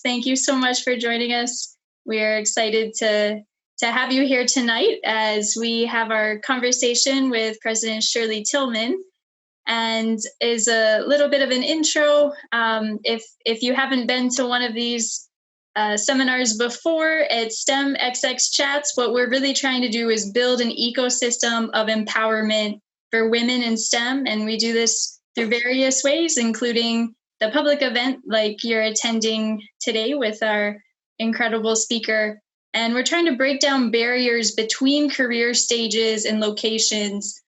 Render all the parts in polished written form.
Thank you so much for joining us. We are excited to have you here tonight as we have our conversation with President Shirley Tilghman. And is a little bit of an intro. If you haven't been to one of these seminars before at STEMxx Chats, what we're really trying to do is build an ecosystem of empowerment for women in STEM. And we do this through various ways, including the public event like you're attending today with our incredible speaker. And we're trying to break down barriers between career stages and locations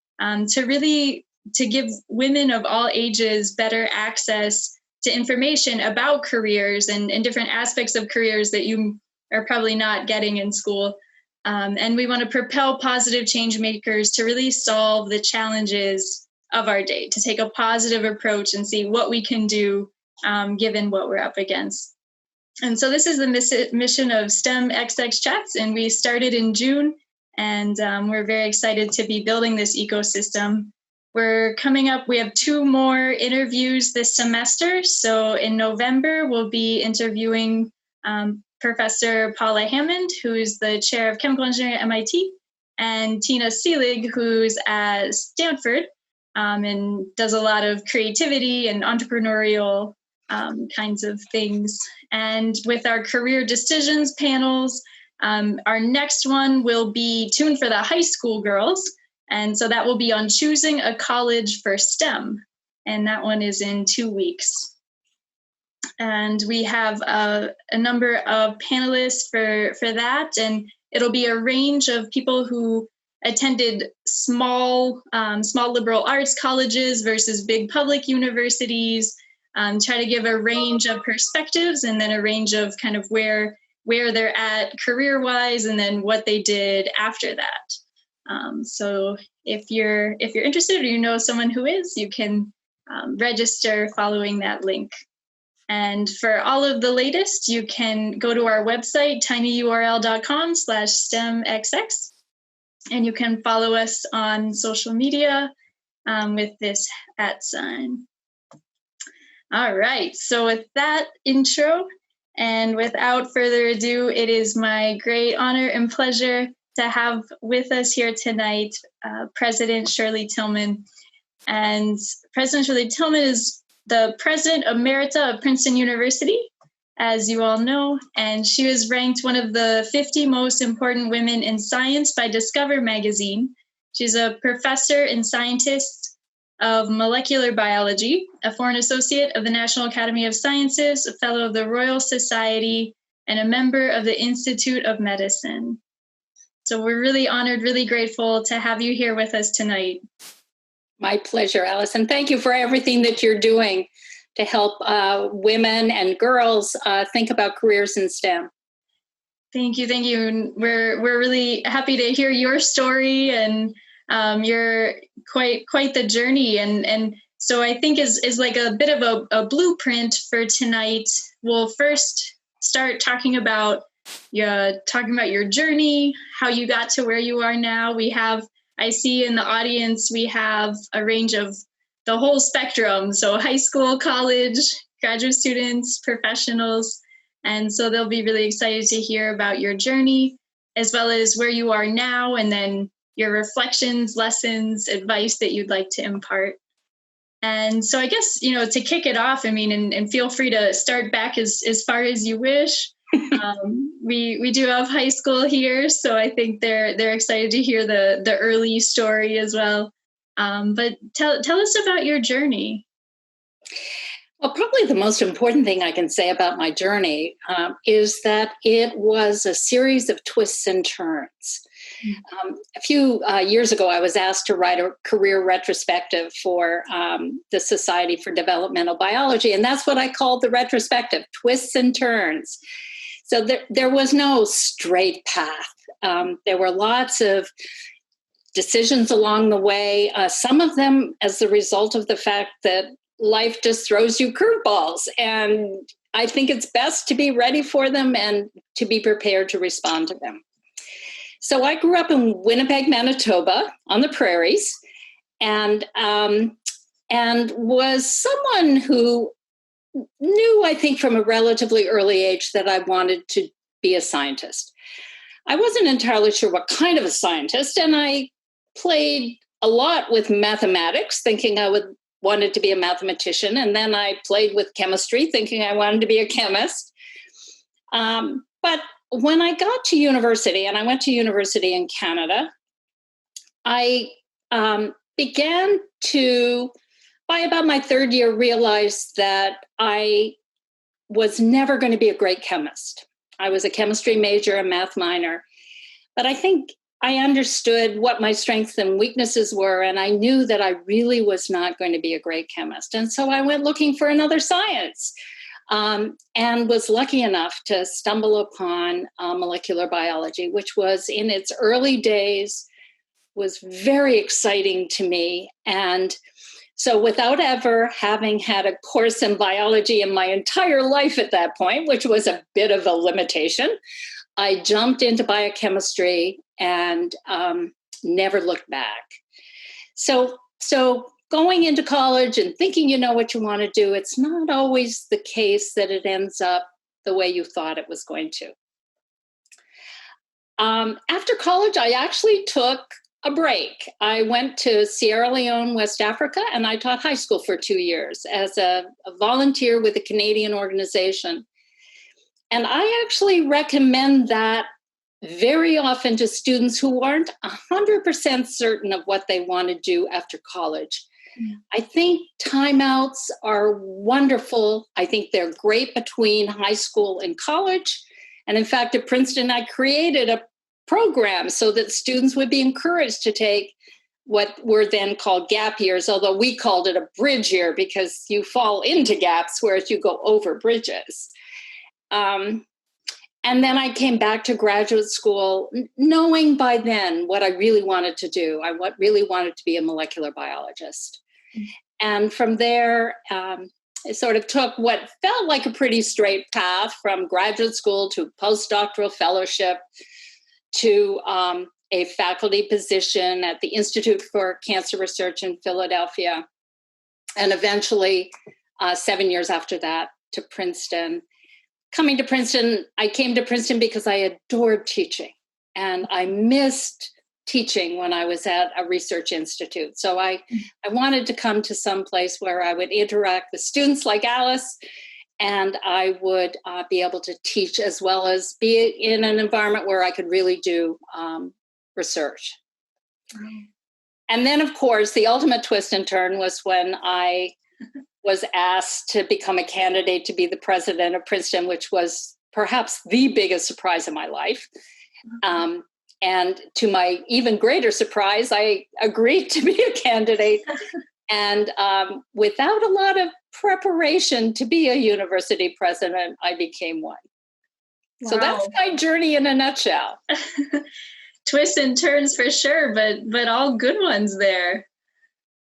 to give women of all ages better access to information about careers and different aspects of careers that you are probably not getting in school. And we want to propel positive change makers to really solve the challenges of our day, to take a positive approach and see what we can do given what we're up against. And so this is the mission of STEMxx Chats, and we started in June, and we're very excited to be building this ecosystem. We're coming up, we have 2 more interviews this semester. So in November, we'll be interviewing Professor Paula Hammond, who's the chair of chemical engineering at MIT, and Tina Seelig, who's at Stanford and does a lot of creativity and entrepreneurial kinds of things. And with our career decisions panels, our next one will be tuned for the high school girls. And so that will be on choosing a college for STEM. And that one is in 2 weeks. And we have a number of panelists for that. And it'll be a range of people who attended small liberal arts colleges versus big public universities, try to give a range of perspectives and then a range of kind of where they're at career-wise and then what they did after that. So if you're interested or you know someone who is, you can register following that link. And for all of the latest, you can go to our website, tinyurl.com/STEMxx, and you can follow us on social media with this @sign. All right, so with that intro, and without further ado, it is my great honor and pleasure to have with us here tonight President Shirley Tilghman. And President Shirley Tilghman is the President Emerita of Princeton University, as you all know, and she was ranked one of the 50 most important women in science by Discover magazine. She's a professor and scientist of molecular biology, a foreign associate of the National Academy of Sciences, a fellow of the Royal Society, and a member of the Institute of Medicine. So we're really honored, really grateful to have you here with us tonight. My pleasure, Allison. Thank you for everything that you're doing to help women and girls think about careers in STEM. Thank you. And we're really happy to hear your story, and you're quite the journey. And so I think is like a bit of a blueprint for tonight. We'll first start talking about your journey, how you got to where you are now. I see in the audience, we have a range of the whole spectrum. So high school, college, graduate students, professionals. And so they'll be really excited to hear about your journey, as well as where you are now, and then your reflections, lessons, advice that you'd like to impart. And so I guess, to kick it off, and feel free to start back as far as you wish. We do have high school here, so I think they're excited to hear the early story as well. But tell us about your journey. Well, probably the most important thing I can say about my journey is that it was a series of twists and turns. A few years ago, I was asked to write a career retrospective for the Society for Developmental Biology, and that's what I called the retrospective, twists and turns. So there was no straight path. There were lots of decisions along the way, some of them as the result of the fact that life just throws you curveballs. And I think it's best to be ready for them and to be prepared to respond to them. So I grew up in Winnipeg, Manitoba, on the prairies, and was someone who knew, I think, from a relatively early age that I wanted to be a scientist. I wasn't entirely sure what kind of a scientist, and I played a lot with mathematics, thinking I wanted to be a mathematician, and then I played with chemistry, thinking I wanted to be a chemist. But when I got to university, and I went to university in Canada, I began to, by about my third year, realize that I was never going to be a great chemist. I was a chemistry major, a math minor, but I think I understood what my strengths and weaknesses were, and I knew that I really was not going to be a great chemist. And so I went looking for another science, and was lucky enough to stumble upon molecular biology, which was in its early days, was very exciting to me. And so without ever having had a course in biology in my entire life at that point, which was a bit of a limitation, I jumped into biochemistry and never looked back. So going into college and thinking you know what you want to do, it's not always the case that it ends up the way you thought it was going to. After college, I actually took a break. I went to Sierra Leone, West Africa, and I taught high school for 2 years as a volunteer with a Canadian organization. And I actually recommend that very often to students who aren't 100% certain of what they want to do after college. I think timeouts are wonderful. I think they're great between high school and college. And in fact, at Princeton, I created a program so that students would be encouraged to take what were then called gap years, although we called it a bridge year because you fall into gaps, whereas you go over bridges. And then I came back to graduate school knowing by then what I really wanted to do. I really wanted to be a molecular biologist. And from there, I sort of took what felt like a pretty straight path from graduate school to postdoctoral fellowship to a faculty position at the Institute for Cancer Research in Philadelphia. And eventually, 7 years after that, to Princeton. Coming to Princeton, I came to Princeton because I adored teaching. And I missed teaching when I was at a research institute. So I wanted to come to some place where I would interact with students like Alice, and I would be able to teach as well as be in an environment where I could really do research. And then, of course, the ultimate twist and turn was when I was asked to become a candidate to be the president of Princeton, which was perhaps the biggest surprise of my life. And to my even greater surprise, I agreed to be a candidate. And without a lot of preparation to be a university president, I became one. Wow. So that's my journey in a nutshell. Twists and turns for sure, but all good ones there.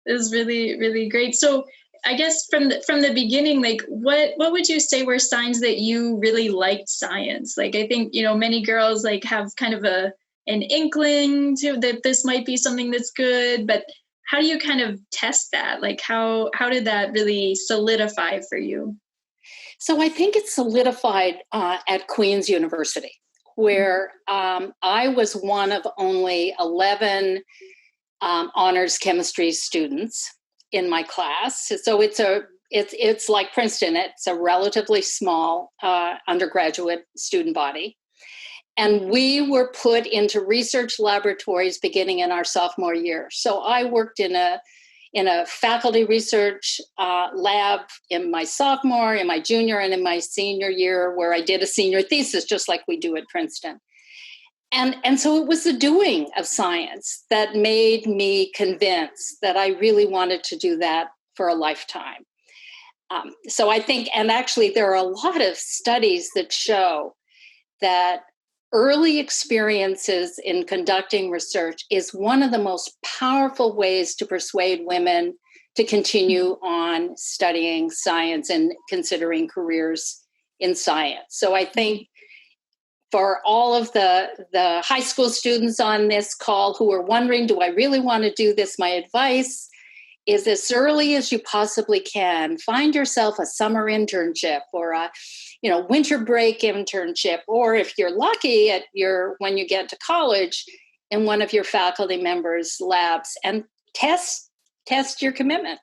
It was really, really great. So I guess from the beginning, like what would you say were signs that you really liked science? Like I think, many girls like have kind of an inkling to that this might be something that's good, but how do you kind of test that? Like how did that really solidify for you? So I think it solidified at Queen's University, where I was one of only 11 honors chemistry students in my class. So it's like Princeton. It's a relatively small undergraduate student body. And we were put into research laboratories beginning in our sophomore year. So I worked in a faculty research lab in my sophomore, in my junior, and in my senior year, where I did a senior thesis, just like we do at Princeton. And so it was the doing of science that made me convinced that I really wanted to do that for a lifetime. So I think, and actually there are a lot of studies that show that early experiences in conducting research is one of the most powerful ways to persuade women to continue on studying science and considering careers in science. So I think for all of the high school students on this call who are wondering, do I really want to do this? My advice is as early as you possibly can, find yourself a summer internship or a, winter break internship, or if you're lucky when you get to college, in one of your faculty members' labs, and test your commitment.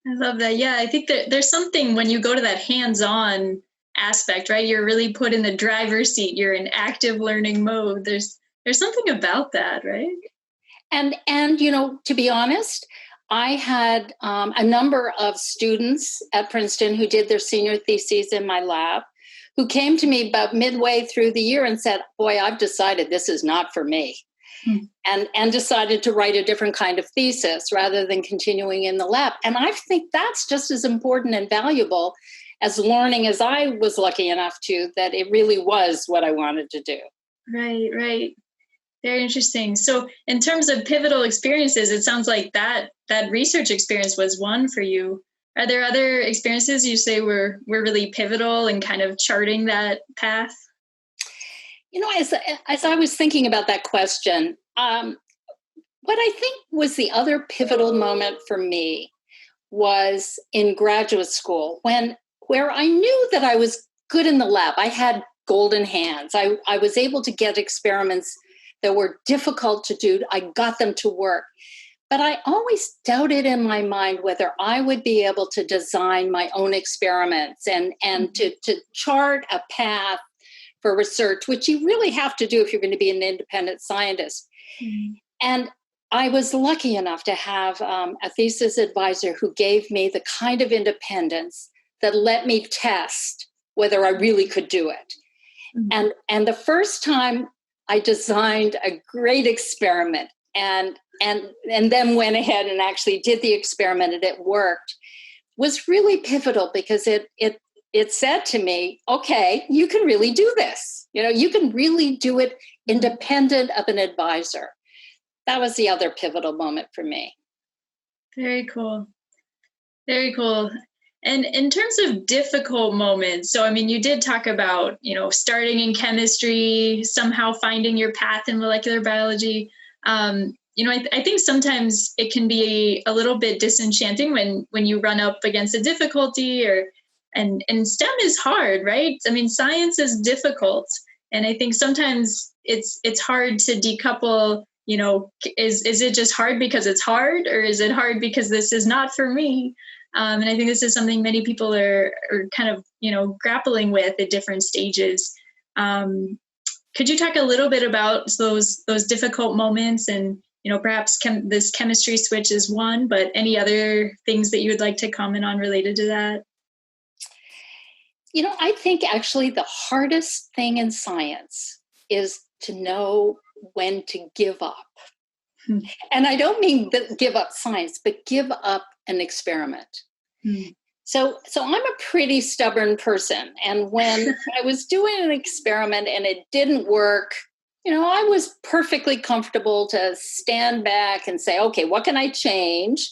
I love that. Yeah, I think that there's something when you go to that hands-on aspect, right? You're really put in the driver's seat. You're in active learning mode. There's something about that, right? And to be honest, I had a number of students at Princeton who did their senior theses in my lab, who came to me about midway through the year and said, boy, I've decided this is not for me. And decided to write a different kind of thesis rather than continuing in the lab. And I think that's just as important and valuable as learning as I was lucky enough to, that it really was what I wanted to do. Right. Very interesting. So in terms of pivotal experiences, it sounds like that research experience was one for you. Are there other experiences you say were really pivotal in kind of charting that path? As I was thinking about that question, what I think was the other pivotal moment for me was in graduate school, where I knew that I was good in the lab. I had golden hands. I was able to get experiments that were difficult to do. I got them to work. But I always doubted in my mind whether I would be able to design my own experiments and to chart a path for research, which you really have to do if you're going to be an independent scientist. Mm-hmm. And I was lucky enough to have a thesis advisor who gave me the kind of independence that let me test whether I really could do it. Mm-hmm. And the first time I designed a great experiment and then went ahead and actually did the experiment and it worked, was really pivotal because it said to me, okay, you can really do this. You can really do it independent of an advisor. That was the other pivotal moment for me. Very cool. Very cool. And in terms of difficult moments, so, you did talk about, starting in chemistry, somehow finding your path in molecular biology. I think sometimes it can be a little bit disenchanting when you run up against a difficulty and STEM is hard, right? Science is difficult. And I think sometimes it's hard to decouple, is it just hard because it's hard, or is it hard because this is not for me? And I think this is something many people are kind of, grappling with at different stages. Could you talk a little bit about those difficult moments and, perhaps this chemistry switch is one, but any other things that you would like to comment on related to that? I think actually the hardest thing in science is to know when to give up. And I don't mean give up science, but give up an experiment. So I'm a pretty stubborn person. And when I was doing an experiment and it didn't work, I was perfectly comfortable to stand back and say, okay, what can I change?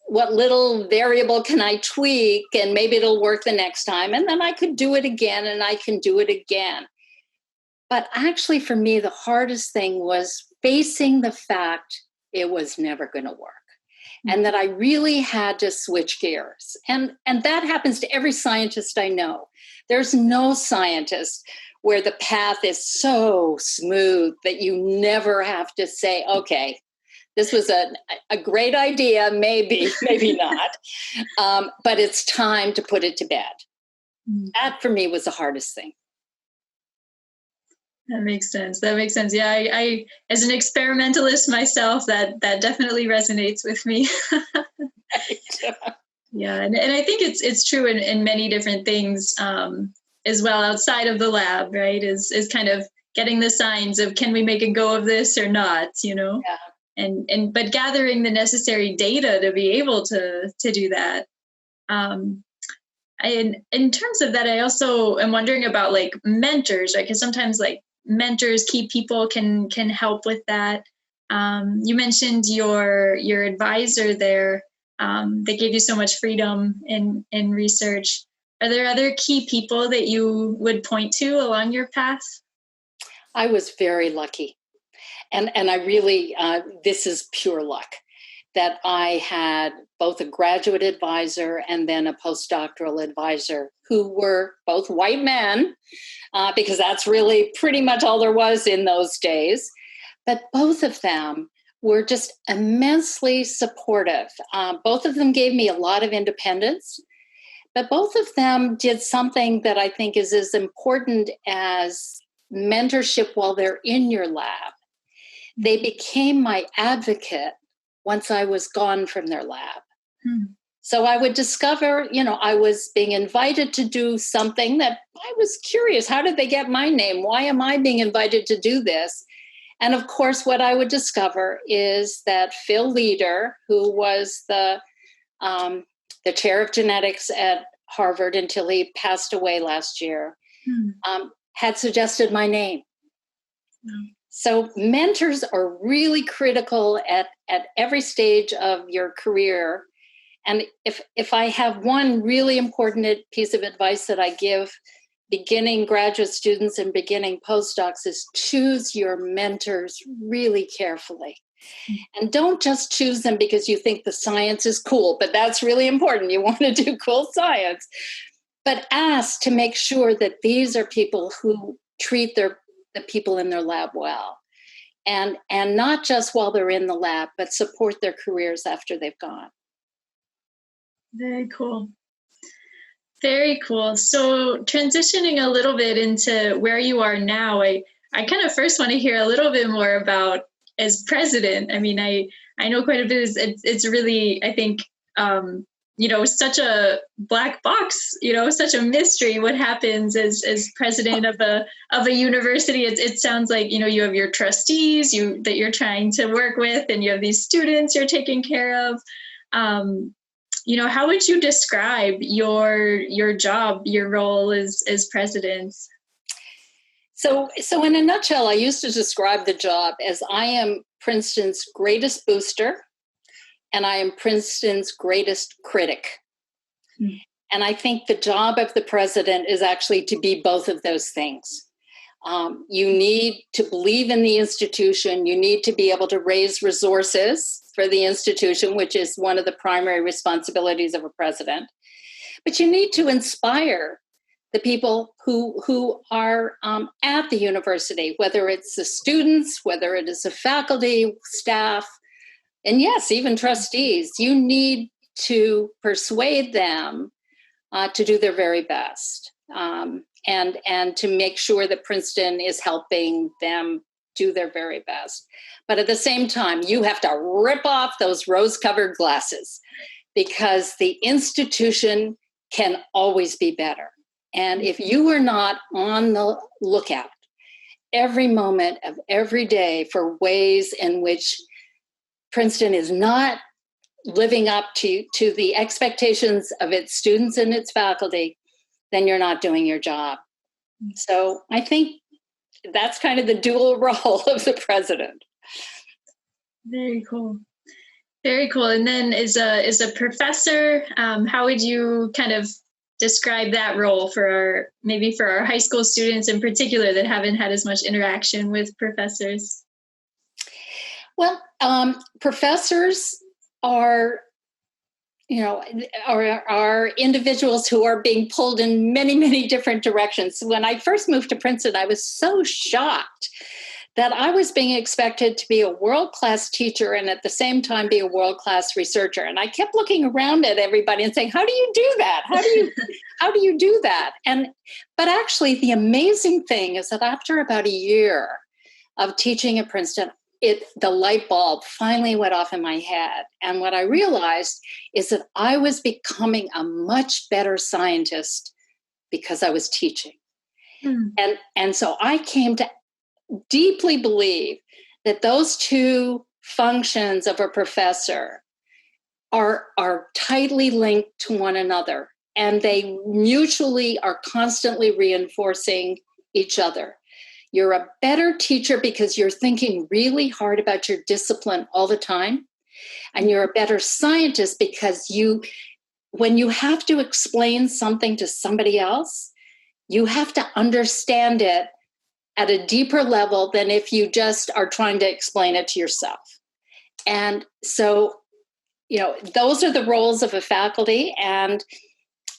What little variable can I tweak? And maybe it'll work the next time. And then I could do it again and I can do it again. But actually for me, the hardest thing was facing the fact it was never going to work. And that I really had to switch gears. And that happens to every scientist I know. There's no scientist where the path is so smooth that you never have to say, okay, this was a great idea, maybe not. But it's time to put it to bed. That for me was the hardest thing. That makes sense. Yeah, I as an experimentalist myself, that definitely resonates with me. Yeah, and I think it's true in many different things as well outside of the lab, right? Is kind of getting the signs of, can we make a go of this or not? Yeah. But gathering the necessary data to be able to do that. In terms of that, I also am wondering about like mentors, right? Because sometimes like mentors, key people can help with that. You mentioned your advisor there. That gave you so much freedom in research. Are there other key people that you would point to along your path? I was very lucky. And I really, this is pure luck. that I had both a graduate advisor and then a postdoctoral advisor who were both white men, because that's really pretty much all there was in those days. But both of them were just immensely supportive. Both of them gave me a lot of independence, but both of them did something that I think is as important as mentorship while they're in your lab. They became my advocate once I was gone from their lab. So I would discover, I was being invited to do something that I was curious. How did they get my name? Why am I being invited to do this? And of course, what I would discover is that Phil Leader, who was the chair of genetics at Harvard until he passed away last year, had suggested my name. So mentors are really critical at every stage of your career. And if I have one really important piece of advice that I give beginning graduate students and beginning postdocs is choose your mentors really carefully. And don't just choose them because you think the science is cool, but that's really important. You want to do cool science. But ask to make sure that these are people who treat the people in their lab well. And not just while they're in the lab, but support their careers after they've gone. Very cool. Very cool. So transitioning a little bit into where you are now, I kind of first want to hear a little bit more about as president. I mean, I know quite a bit. It's really, I think, such a black box, such a mystery. What happens as president of a university? It sounds like, you have your trustees that you're trying to work with, and you have these students you're taking care of. How would you describe your job, your role as president? So in a nutshell, I used to describe the job as I am Princeton's greatest booster, and I am Princeton's greatest critic. And I think the job of the president is actually to be both of those things. You need to believe in the institution. You need to be able to raise resources for the institution, which is one of the primary responsibilities of a president. But you need to inspire the people who are at the university, whether it's the students, whether it is the faculty, staff, and yes, even trustees. You need to persuade them to do their very best, and to make sure that Princeton is helping them do their very best. But at the same time, you have to rip off those rose-colored glasses because the institution can always be better. And if you are not on the lookout every moment of every day for ways in which Princeton is not living up to the expectations of its students and its faculty, then you're not doing your job. So I think that's kind of the dual role of the president. Very cool. Very cool. And then as a professor, how would you kind of describe that role for our high school students in particular that haven't had as much interaction with professors? Well, professors are individuals who are being pulled in many, many different directions. When I first moved to Princeton, I was so shocked that I was being expected to be a world-class teacher and at the same time be a world-class researcher. And I kept looking around at everybody and saying, how do you do that? How do you do that? But actually, the amazing thing is that after about a year of teaching at Princeton, the light bulb finally went off in my head. And what I realized is that I was becoming a much better scientist because I was teaching. And so I came to deeply believe that those two functions of a professor are tightly linked to one another, and they mutually are constantly reinforcing each other. You're a better teacher because you're thinking really hard about your discipline all the time. And you're a better scientist because when you have to explain something to somebody else, you have to understand it at a deeper level than if you just are trying to explain it to yourself. And so those are the roles of a faculty. And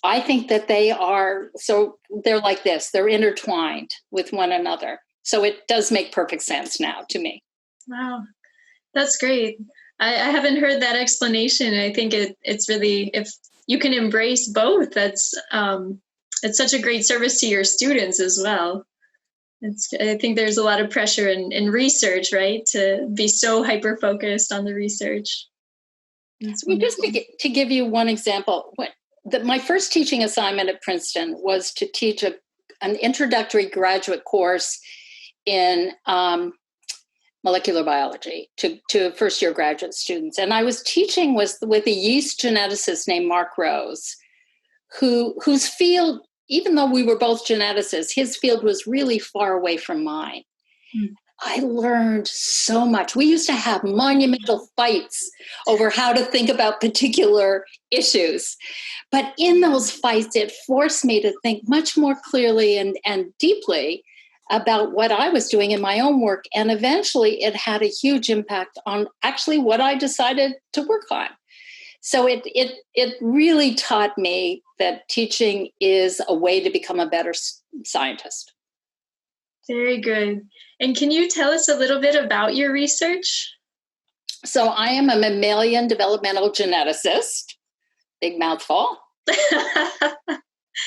I think that they're like this, they're intertwined with one another. So it does make perfect sense now to me. Wow, that's great. I haven't heard that explanation. I think it's really, if you can embrace both, that's it's such a great service to your students as well. I think there's a lot of pressure in research, right? To be so hyper-focused on the research. Just to give you one example, my first teaching assignment at Princeton was to teach an introductory graduate course in molecular biology to first-year graduate students. And I was teaching with a yeast geneticist named Mark Rose, whose field, even though we were both geneticists, his field was really far away from mine. I learned so much. We used to have monumental fights over how to think about particular issues. But in those fights, it forced me to think much more clearly and deeply about what I was doing in my own work. And eventually it had a huge impact on actually what I decided to work on. So it really taught me that teaching is a way to become a better scientist. Very good. And can you tell us a little bit about your research? So I am a mammalian developmental geneticist, big mouthful.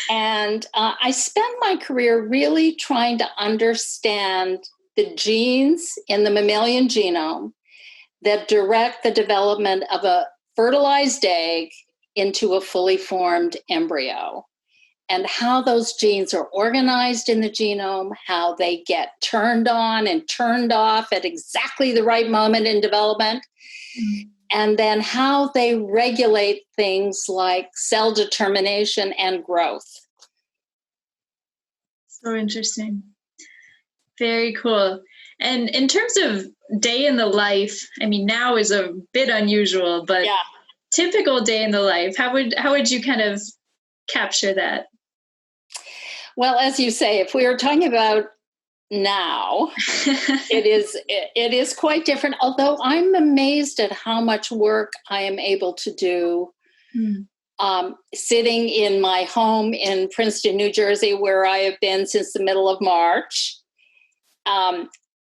And I spent my career really trying to understand the genes in the mammalian genome that direct the development of a fertilized egg into a fully formed embryo, and how those genes are organized in the genome, how they get turned on and turned off at exactly the right moment in development, and then how they regulate things like cell determination and growth. So interesting. Very cool. And in terms of day in the life, I mean, now is a bit unusual, but typical day in the life, how would you kind of capture that? Well, as you say, if we were talking about now, it is quite different, although I'm amazed at how much work I am able to do sitting in my home in Princeton, New Jersey, where I have been since the middle of March,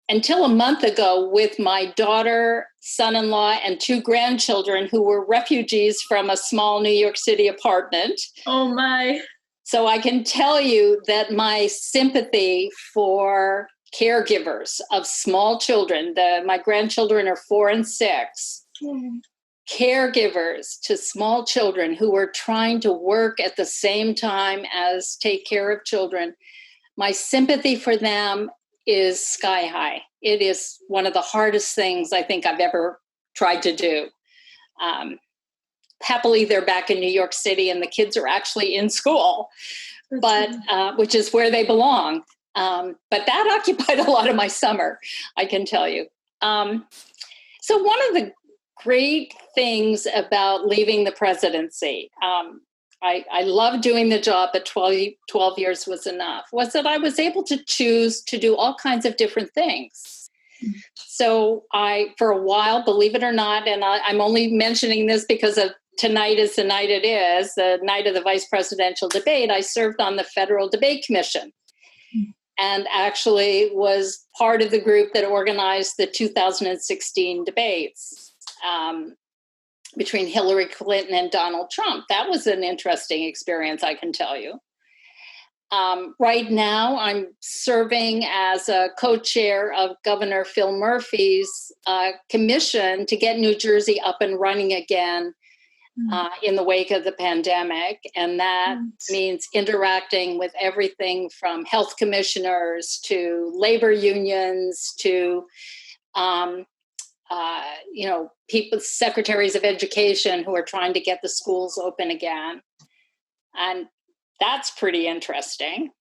until a month ago, with my daughter, son-in-law, and 2 grandchildren who were refugees from a small New York City apartment. Oh my. So I can tell you that my sympathy for caregivers of small children, my grandchildren are 4 and 6, caregivers to small children who are trying to work at the same time as take care of children, my sympathy for them is sky high. It is one of the hardest things I think I've ever tried to do. Happily, they're back in New York City and the kids are actually in school, but which is where they belong. But that occupied a lot of my summer, I can tell you. So one of the great things about leaving the presidency, I loved doing the job, but 12 years was enough, was that I was able to choose to do all kinds of different things. So for a while, believe it or not, and I'm only mentioning this because of tonight is the night it is, the night of the vice presidential debate, I served on the Federal Debate Commission and actually was part of the group that organized the 2016 debates between Hillary Clinton and Donald Trump. That was an interesting experience, I can tell you. Right now, I'm serving as a co-chair of Governor Phil Murphy's commission to get New Jersey up and running again in the wake of the pandemic. And that means interacting with everything from health commissioners to labor unions to people, secretaries of education who are trying to get the schools open again. And that's pretty interesting.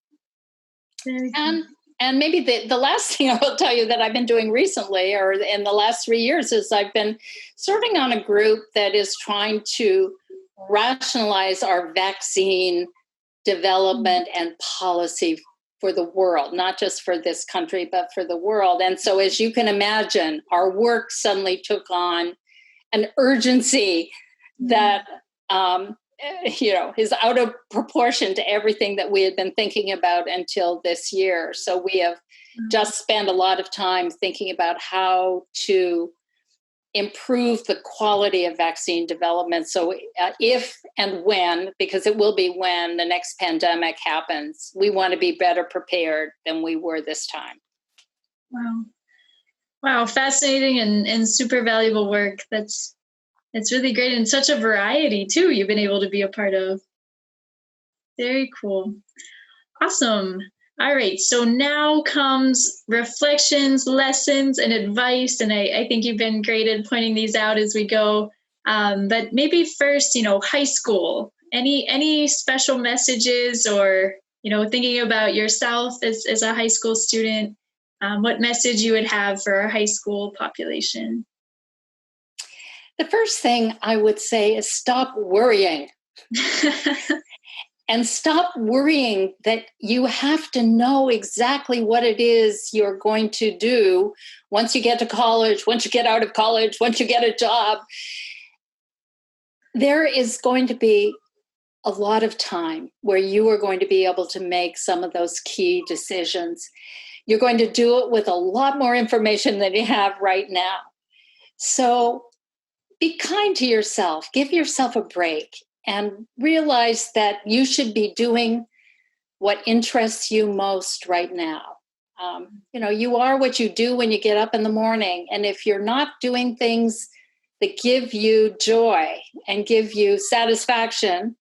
And maybe the last thing I will tell you that I've been doing recently, or in the last 3 years, is I've been serving on a group that is trying to rationalize our vaccine development and policy for the world, not just for this country, but for the world. And so, as you can imagine, our work suddenly took on an urgency that, is out of proportion to everything that we had been thinking about until this year. So we have just spent a lot of time thinking about how to improve the quality of vaccine development. So if and when, because it will be when the next pandemic happens, we want to be better prepared than we were this time. Wow. Wow, fascinating and super valuable work. It's really great, and such a variety too you've been able to be a part of. Very cool. Awesome. All right, so now comes reflections, lessons, and advice, and I think you've been great at pointing these out as we go. But maybe first, high school. Any special messages, or thinking about yourself as a high school student, what message you would have for our high school population? The first thing I would say is stop worrying. And stop worrying that you have to know exactly what it is you're going to do once you get to college, once you get out of college, once you get a job. There is going to be a lot of time where you are going to be able to make some of those key decisions. You're going to do it with a lot more information than you have right now. So be kind to yourself. Give yourself a break. And realize that you should be doing what interests you most right now. You are what you do when you get up in the morning. And if you're not doing things that give you joy and give you satisfaction,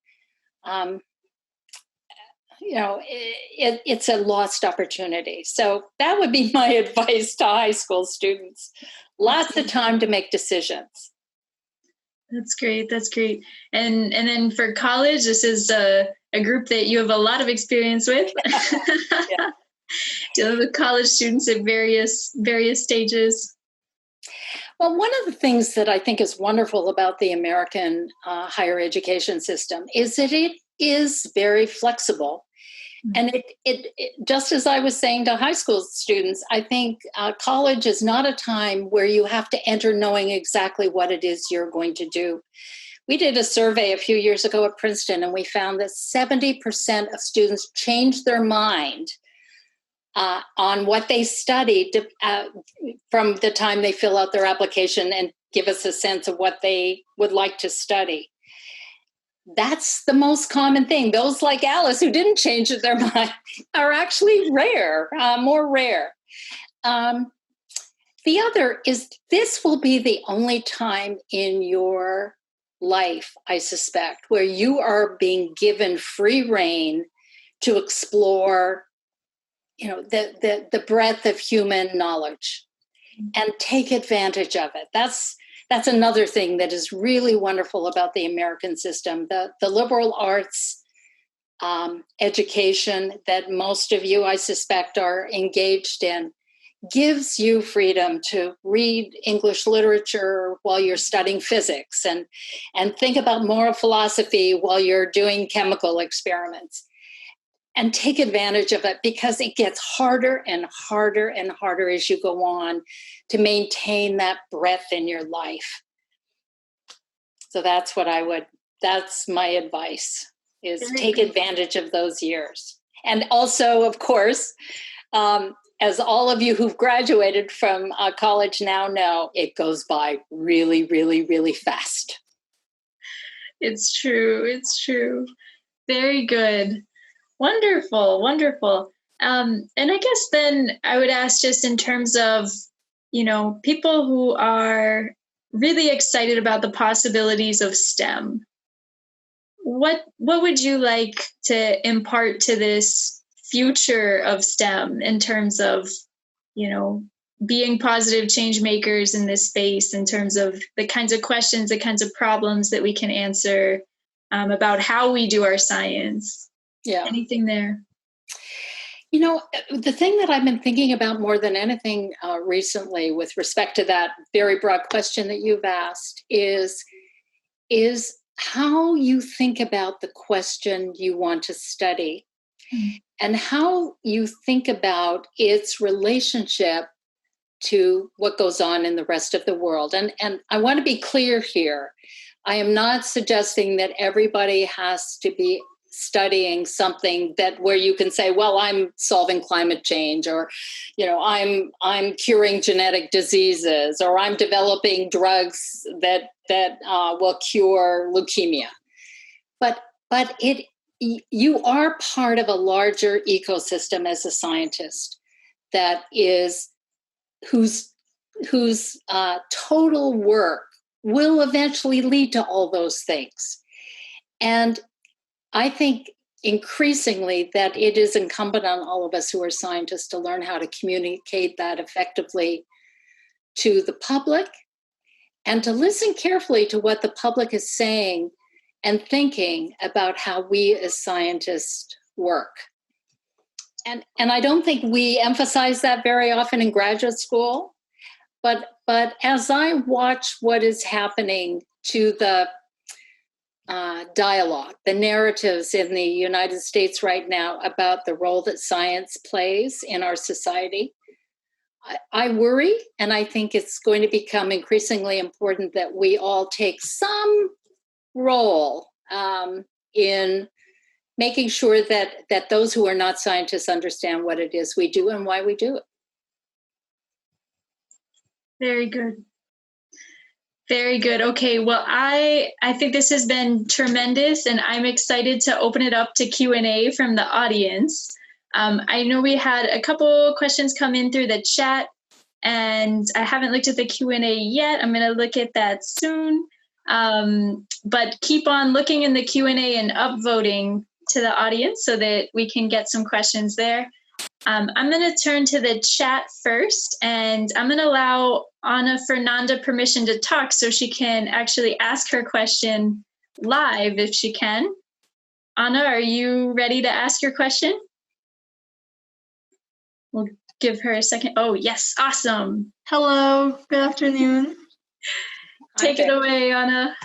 it's a lost opportunity. So that would be my advice to high school students. Lots of time to make decisions. That's great. That's great. And then for college, this is a group that you have a lot of experience with. Yeah. Dealing with college students at various stages. Well, one of the things that I think is wonderful about the American higher education system is that it is very flexible. And it just as I was saying to high school students, I think college is not a time where you have to enter knowing exactly what it is you're going to do. We did a survey a few years ago at Princeton, and we found that 70% of students changed their mind on what they studied from the time they fill out their application and give us a sense of what they would like to study. That's the most common thing. Those like Alice who didn't change their mind are actually more rare. The other is this will be the only time in your life, I suspect, where you are being given free rein to explore, the breadth of human knowledge and take advantage of it. That's another thing that is really wonderful about the American system. The liberal arts education that most of you, I suspect, are engaged in gives you freedom to read English literature while you're studying physics and think about moral philosophy while you're doing chemical experiments. And take advantage of it, because it gets harder and harder and harder as you go on to maintain that breadth in your life. So that's my advice, is take advantage of those years. And also, of course, as all of you who've graduated from college now know, it goes by really, really, really fast. It's true. It's true. Very good. Wonderful. And I guess then I would ask, just in terms of, people who are really excited about the possibilities of STEM, what would you like to impart to this future of STEM in terms of, being positive change makers in this space, in terms of the kinds of questions, the kinds of problems that we can answer about how we do our science? Yeah. Anything there? The thing that I've been thinking about more than anything recently with respect to that very broad question that you've asked is how you think about the question you want to study and how you think about its relationship to what goes on in the rest of the world. And I want to be clear here. I am not suggesting that everybody has to be studying something that where you can say, well, I'm solving climate change, or, I'm curing genetic diseases, or I'm developing drugs that will cure leukemia. But you are part of a larger ecosystem as a scientist that is whose total work will eventually lead to all those things. And I think increasingly that it is incumbent on all of us who are scientists to learn how to communicate that effectively to the public and to listen carefully to what the public is saying and thinking about how we as scientists work. And I don't think we emphasize that very often in graduate school, but as I watch what is happening to the dialogue, the narratives in the United States right now about the role that science plays in our society, I worry, and I think it's going to become increasingly important that we all take some role in making sure that those who are not scientists understand what it is we do and why we do it. Very good. Very good. Okay, well, I think this has been tremendous, and I'm excited to open it up to Q&A from the audience. I know we had a couple questions come in through the chat, and I haven't looked at the Q&A yet. I'm going to look at that soon. But keep on looking in the Q&A and upvoting to the audience so that we can get some questions there. I'm going to turn to the chat first, and I'm going to allow Ana Fernanda permission to talk so she can actually ask her question live if she can. Ana, are you ready to ask your question? We'll give her a second. Oh, yes. Awesome. Hello. Good afternoon. Take it away, Ana.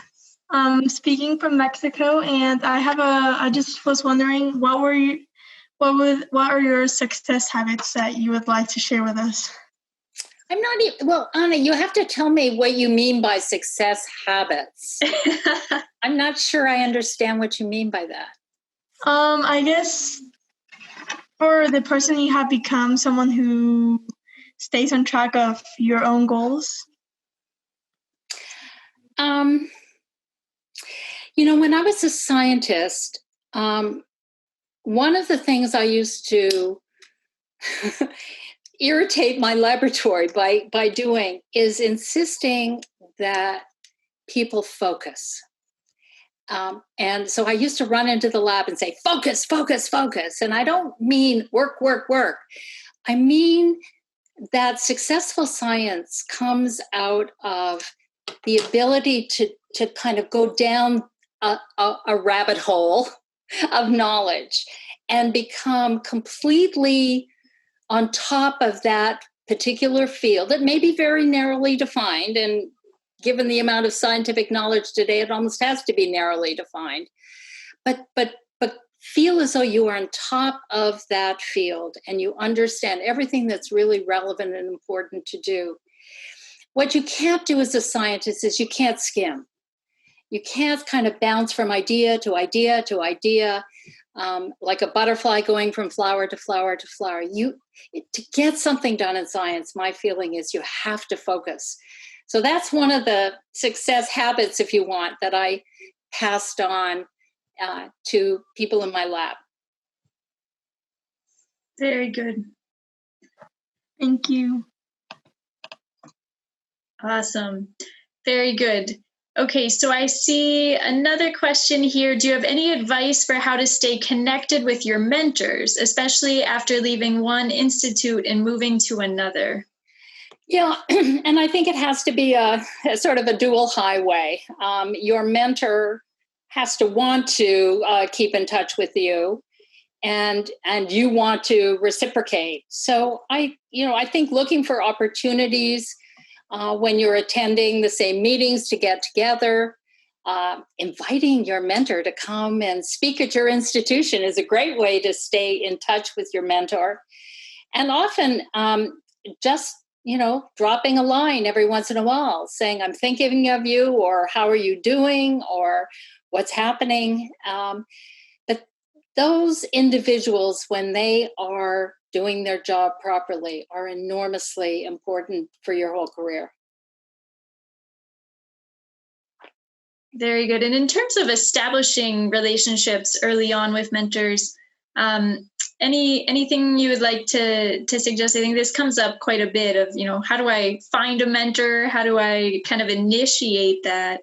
I'm speaking from Mexico, and I just was wondering, what are your success habits that you would like to share with us? I'm not even, well, Ana, you have to tell me what you mean by success habits. I'm not sure I understand what you mean by that. I guess for the person you have become, someone who stays on track of your own goals. When I was a scientist, one of the things I used to irritate my laboratory by doing is insisting that people focus. And so I used to run into the lab and say, focus, focus, focus. And I don't mean work, work, work. I mean that successful science comes out of the ability to kind of go down a rabbit hole of knowledge and become completely on top of that particular field that may be very narrowly defined. And given the amount of scientific knowledge today, it almost has to be narrowly defined. But feel as though you are on top of that field and you understand everything that's really relevant and important to do. What you can't do as a scientist is you can't skim. You can't kind of bounce from idea to idea to idea, like a butterfly going from flower to flower to flower. To get something done in science, my feeling is you have to focus. So that's one of the success habits, if you want, that I passed on to people in my lab. Very good. Thank you. Awesome. Very good. Okay, so I see another question here. Do you have any advice for how to stay connected with your mentors, especially after leaving one institute and moving to another? Yeah, and I think it has to be a sort of a dual highway. Your mentor has to want to keep in touch with you, and you want to reciprocate. So I think looking for opportunities when you're attending the same meetings to get together, inviting your mentor to come and speak at your institution is a great way to stay in touch with your mentor. And often just dropping a line every once in a while saying, I'm thinking of you, or how are you doing, or what's happening. But those individuals, when they are doing their job properly, are enormously important for your whole career. Very good. And in terms of establishing relationships early on with mentors, anything you would like to suggest? I think this comes up quite a bit of, how do I find a mentor? How do I kind of initiate that?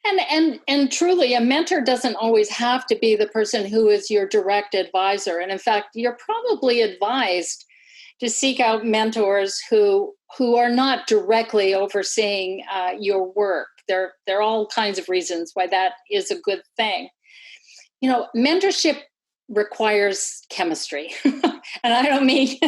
And truly, a mentor doesn't always have to be the person who is your direct advisor. And in fact, you're probably advised to seek out mentors who are not directly overseeing your work. There are all kinds of reasons why that is a good thing. Mentorship requires chemistry. And I don't mean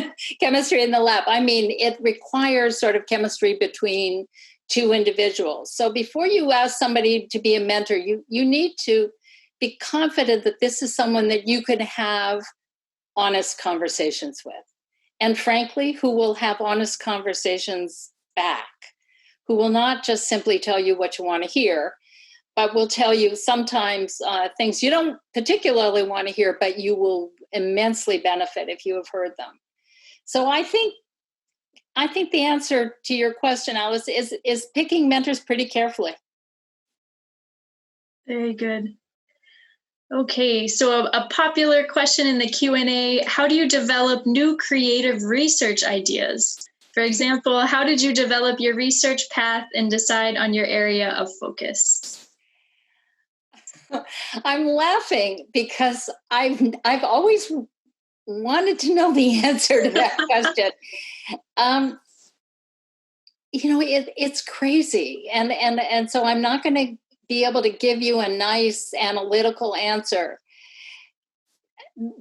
chemistry in the lab. I mean, it requires sort of chemistry between two individuals. So before you ask somebody to be a mentor, you need to be confident that this is someone that you can have honest conversations with. And frankly, who will have honest conversations back, who will not just simply tell you what you want to hear, but will tell you sometimes things you don't particularly want to hear, but you will immensely benefit if you have heard them. So I think the answer to your question, Alice, is picking mentors pretty carefully. Very good. Okay, so a popular question in the Q&A, how do you develop new creative research ideas? For example, how did you develop your research path and decide on your area of focus? I'm laughing because I've always wanted to know the answer to that question. It's crazy. And so I'm not going to be able to give you a nice analytical answer.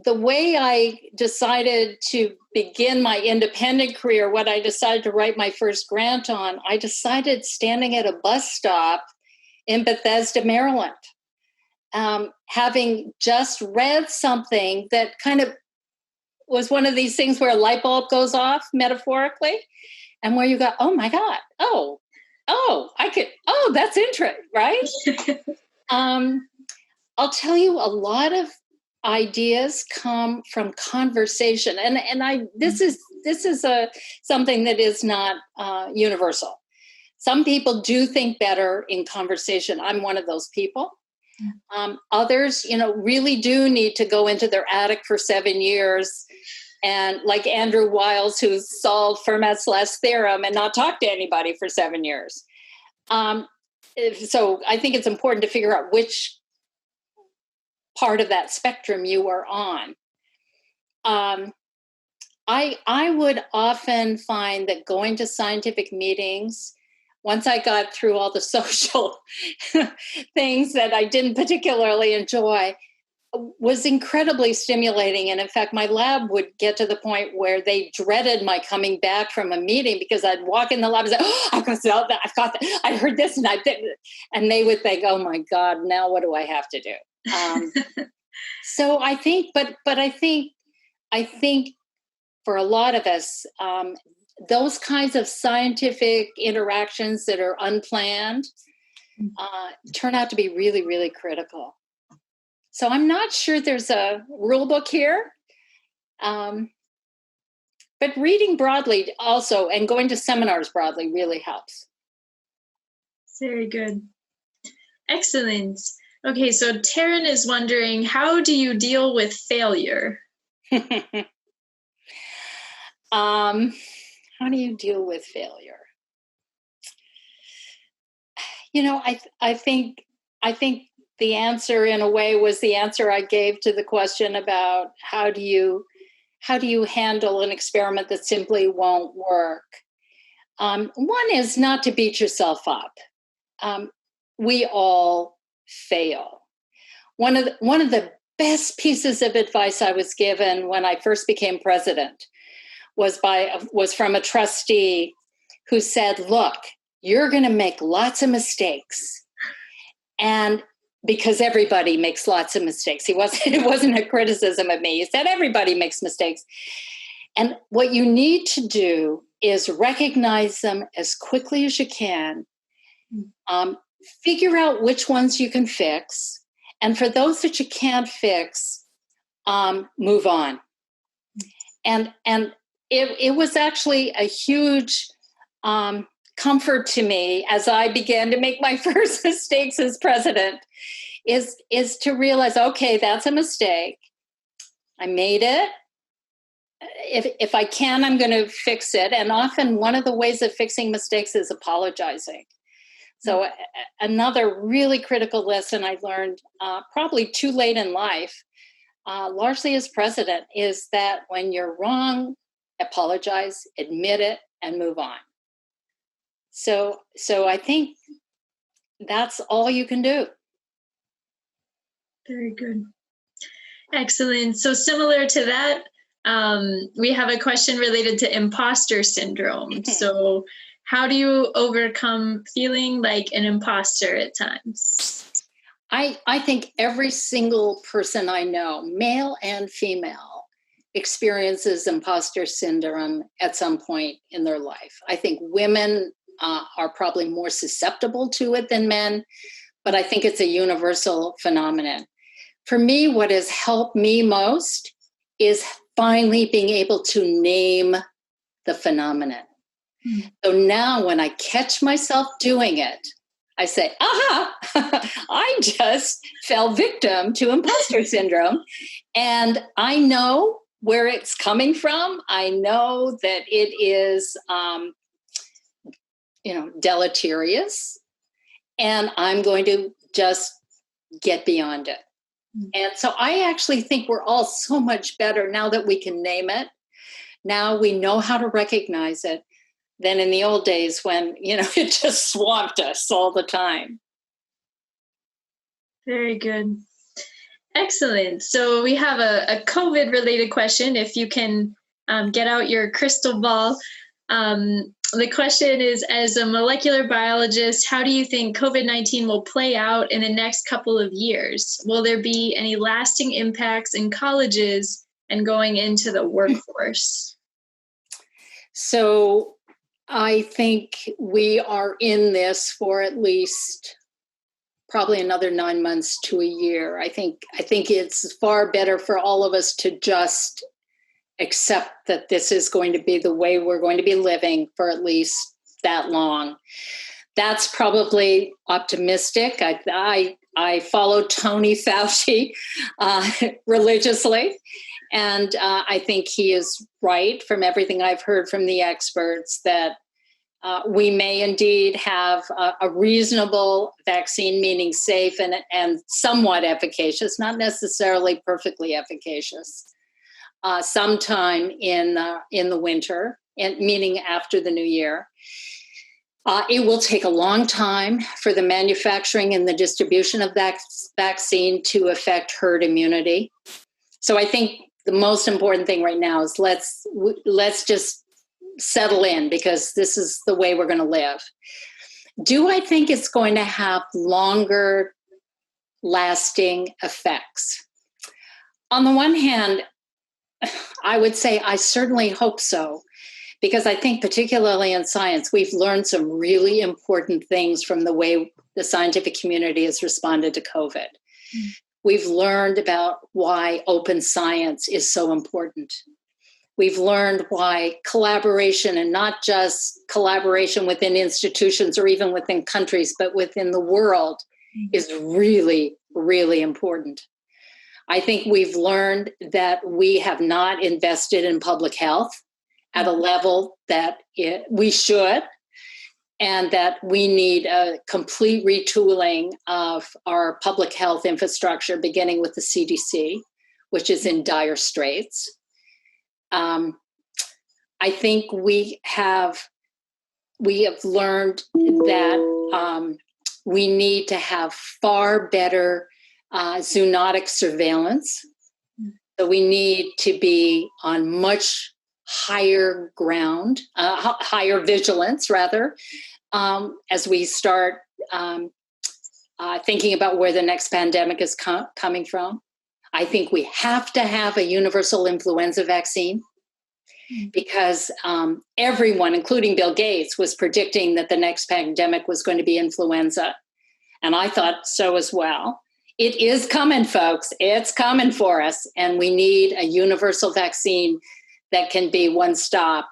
The way I decided to begin my independent career, what I decided to write my first grant on, I decided standing at a bus stop in Bethesda, Maryland, having just read something that kind of was one of these things where a light bulb goes off metaphorically, and where you go, oh my God, that's interesting, right? I'll tell you, a lot of ideas come from conversation, and this is something that is not universal. Some people do think better in conversation. I'm one of those people. Others, really do need to go into their attic for 7 years, and like Andrew Wiles, who solved Fermat's last theorem, and not talk to anybody for 7 years. So I think it's important to figure out which part of that spectrum you are on. I would often find that going to scientific meetings, once I got through all the social things that I didn't particularly enjoy, was incredibly stimulating. And in fact, my lab would get to the point where they dreaded my coming back from a meeting, because I'd walk in the lab and say, oh, I've got that, I heard this, and I did. And they would think, oh my God, now what do I have to do? So I think, but I think for a lot of us, those kinds of scientific interactions that are unplanned turn out to be really, really critical. So I'm not sure there's a rule book here, but reading broadly also, and going to seminars broadly, really helps. Very good. Excellent. Okay, so Taryn is wondering, how do you deal with failure? How do you deal with failure? I think the answer, in a way, was the answer I gave to the question about how do you handle an experiment that simply won't work. One is not to beat yourself up. We all fail. One of the best pieces of advice I was given when I first became president was from a trustee who said, look, you're going to make lots of mistakes. And because everybody makes lots of mistakes. It wasn't a criticism of me. He said everybody makes mistakes. And what you need to do is recognize them as quickly as you can. Figure out which ones you can fix. And for those that you can't fix, move on. And it was actually a huge comfort to me as I began to make my first mistakes as president, is to realize, okay, that's a mistake. I made it. If I can, I'm going to fix it. And often one of the ways of fixing mistakes is apologizing. So another really critical lesson I learned probably too late in life, largely as president, is that when you're wrong, apologize, admit it, and move on. So I think that's all you can do. Very good. Excellent. So similar to that, we have a question related to imposter syndrome. So how do you overcome feeling like an imposter at times? I think every single person I know, male and female, experiences imposter syndrome at some point in their life. I think women are probably more susceptible to it than men, but I think it's a universal phenomenon. For me, what has helped me most is finally being able to name the phenomenon. So now when I catch myself doing it, I say, aha, I just fell victim to imposter syndrome. And I know where it's coming from. I know that it is, deleterious. And I'm going to just get beyond it. And so I actually think we're all so much better now that we can name it. Now we know how to recognize it than in the old days when, it just swamped us all the time. Very good. Excellent. So we have a COVID-related question. If you can get out your crystal ball. The question is, as a molecular biologist, how do you think COVID-19 will play out in the next couple of years? Will there be any lasting impacts in colleges and going into the workforce? So I think we are in this for at least probably another 9 months to a year. I think it's far better for all of us to just accept that this is going to be the way we're going to be living for at least that long. That's probably optimistic. I follow Tony Fauci religiously, and I think he is right from everything I've heard from the experts that we may indeed have a reasonable vaccine, meaning safe and somewhat efficacious, not necessarily perfectly efficacious, sometime in the winter, and meaning after the new year. It will take a long time for the manufacturing and the distribution of that vaccine to affect herd immunity. So I think the most important thing right now is let's just settle in, because this is the way we're going to live. Do I think it's going to have longer lasting effects? On the one hand, I would say I certainly hope so, because I think particularly in science, we've learned some really important things from the way the scientific community has responded to COVID. We've learned about why open science is so important. We've learned why collaboration, and not just collaboration within institutions or even within countries, but within the world, is really, really important. I think we've learned that we have not invested in public health at a level that we should, and that we need a complete retooling of our public health infrastructure, beginning with the CDC, which is in dire straits. I think we have learned that we need to have far better zoonotic surveillance. So we need to be on much higher ground, higher vigilance rather, as we start thinking about where the next pandemic is coming from. I think we have to have a universal influenza vaccine. because everyone, including Bill Gates, was predicting that the next pandemic was going to be influenza. And I thought so as well. It is coming, folks. It's coming for us. And we need a universal vaccine that can be one-stop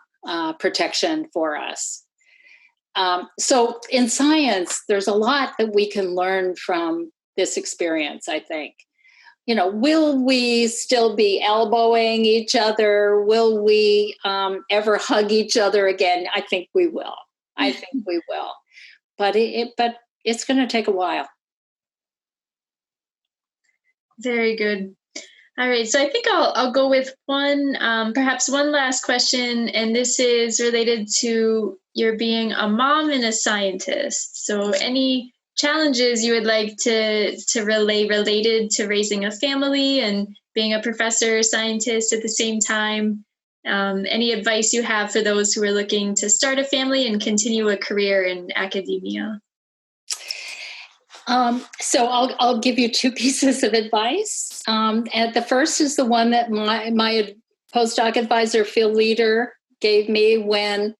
protection for us. So in science, there's a lot that we can learn from this experience, I think. Will we still be elbowing each other? Will we ever hug each other again? I think we will. But it's going to take a while. Very good. All right. So I think I'll go with perhaps one last question, and this is related to your being a mom and a scientist. So any challenges you would like to relay related to raising a family and being a professor or scientist at the same time? Any advice you have for those who are looking to start a family and continue a career in academia? So I'll give you two pieces of advice. And the first is the one that my postdoc advisor, Phil Leader, gave me when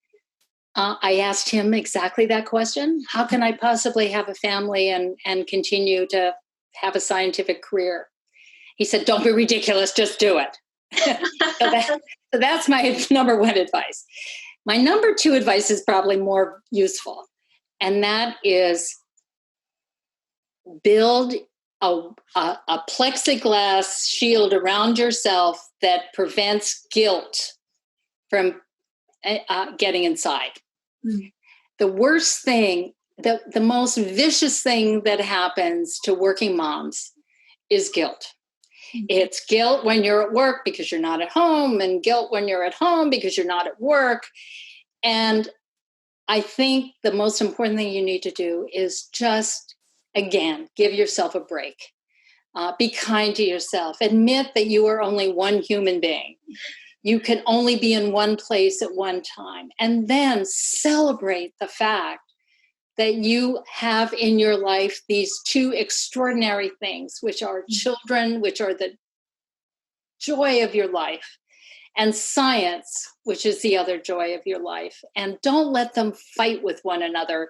I asked him exactly that question. How can I possibly have a family and continue to have a scientific career? He said, don't be ridiculous, just do it. So that's my number one advice. My number two advice is probably more useful. And that is build a plexiglass shield around yourself that prevents guilt from getting inside. The worst thing, the most vicious thing that happens to working moms is guilt. It's guilt when you're at work because you're not at home, and guilt when you're at home because you're not at work. And I think the most important thing you need to do is just, again, give yourself a break. Be kind to yourself. Admit that you are only one human being. You can only be in one place at one time. And then celebrate the fact that you have in your life these two extraordinary things, which are children, which are the joy of your life, and science, which is the other joy of your life. And don't let them fight with one another.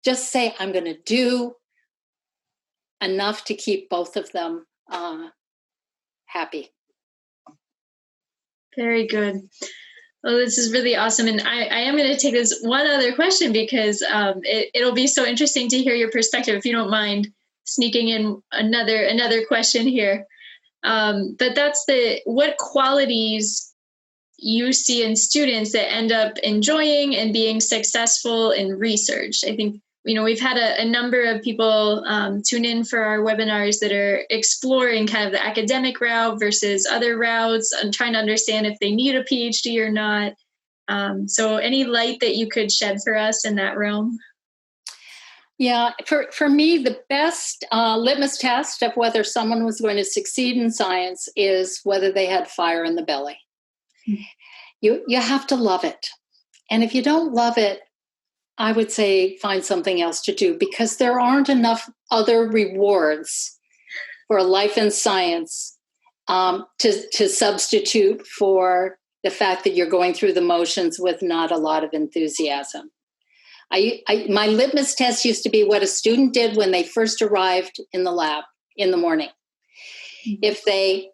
Just say, I'm going to do enough to keep both of them happy. Very good. Well, this is really awesome. And I am going to take this one other question because it'll be so interesting to hear your perspective, if you don't mind sneaking in another question here. But that's what qualities you see in students that end up enjoying and being successful in research. I think, we've had a number of people tune in for our webinars that are exploring kind of the academic route versus other routes and trying to understand if they need a PhD or not. So any light that you could shed for us in that realm? Yeah, for me, the best litmus test of whether someone was going to succeed in science is whether they had fire in the belly. You have to love it. And if you don't love it, I would say find something else to do, because there aren't enough other rewards for a life in science to substitute for the fact that you're going through the motions with not a lot of enthusiasm. My litmus test used to be what a student did when they first arrived in the lab in the morning. If they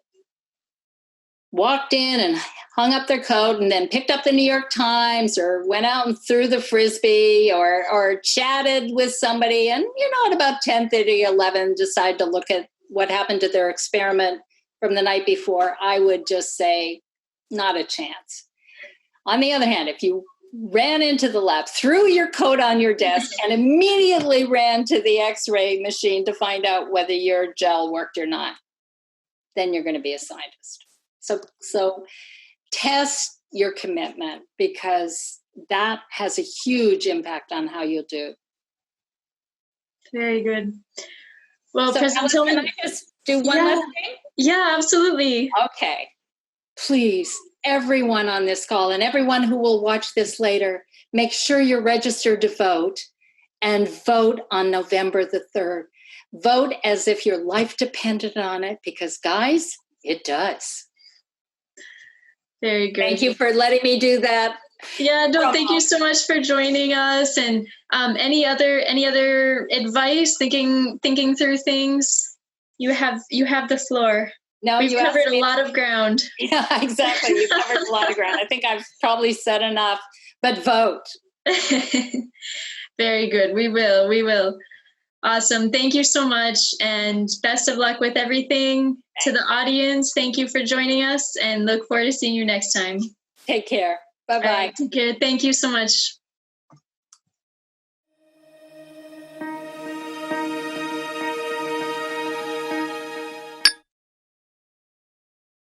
walked in and hung up their coat and then picked up the New York Times or went out and threw the Frisbee or chatted with somebody, and, at about 10:30, 11, decide to look at what happened to their experiment from the night before, I would just say, not a chance. On the other hand, if you ran into the lab, threw your coat on your desk, and immediately ran to the X-ray machine to find out whether your gel worked or not, then you're going to be a scientist. So test your commitment, because that has a huge impact on how you'll do. Very good. Well, so President Ellen, Tilghman, can I just do one last thing? Yeah, absolutely. Okay. Please, everyone on this call and everyone who will watch this later, make sure you're registered to vote, and vote on November the 3rd. Vote as if your life depended on it, because, guys, it does. Very good. Thank you for letting me do that. Yeah, no, thank you so much for joining us. And any other advice? Thinking through things. You have the floor. No, we've covered a lot of ground. Yeah, exactly. You've covered a lot of ground. I think I've probably said enough. But vote. Very good. We will. Awesome. Thank you so much, and best of luck with everything. To the audience, thank you for joining us, and look forward to seeing you next time. Take care. Bye-bye. Take care. Thank you so much.